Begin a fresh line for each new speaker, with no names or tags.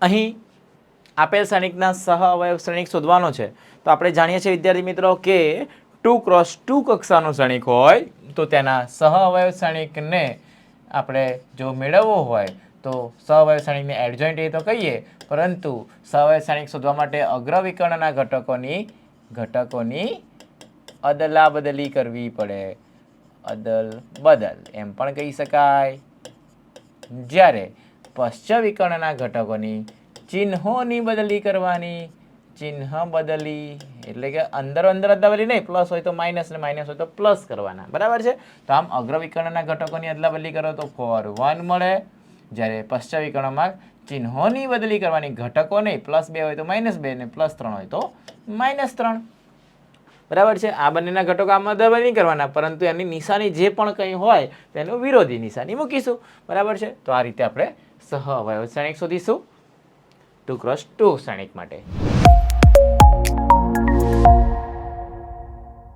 અહીં આપેલ શ્રેણિકના સહ અવયવ શ્રેણિક શોધવાનો છે. તો આપણે જાણીએ છીએ વિદ્યાર્થી મિત્રો કે 2x2 કક્ષાનું શ્રેણિક હોય તો તેના સહ અવયવ શ્રેણિકને આપણે જો મેળવવો હોય તો સહ અવયવ શ્રેણિકને એડજોઇન્ટ એ તો કહીએ, પરંતુ સહ અવયવ શ્રેણિક શોધવા માટે અગ્રવિકર્ણના ઘટકોની અદલા બદલી કરવી પડે. અદલ બદલ એમ પણ કહી શકાય. જ્યારે પશ્ચ વિકર્ણના ઘટકોની ચિહ્નોની બદલી કરવાની. ચિહ્ન બદલી એટલે કે અંદર અદલા બદલી નહીં, પ્લસ હોય તો માઇનસ ને માઇનસ હોય તો પ્લસ કરવાના. બરાબર છે. તો આમ અગ્રવિકર્ણના ઘટકોની અદલા બદલી કરો તો 4 1 મળે. જ્યારે પશ્ચ વિકર્ણમાં ચિહ્નોની બદલી કરવાની, ઘટકો નહીં, +2 હોય તો -2 ને +3 હોય તો -3. બરાબર છે. આ બંનેના ઘટકો આમાં અદલા બદલી કરવાના, પરંતુ એની નિશાની જે પણ કંઈ હોય તેનું વિરોધી નિશાની મૂકીશું. બરાબર છે. તો આ રીતે આપણે સહ અવયવ શ્રેણિક શોધીશું 2x2 શ્રેણિક માટે.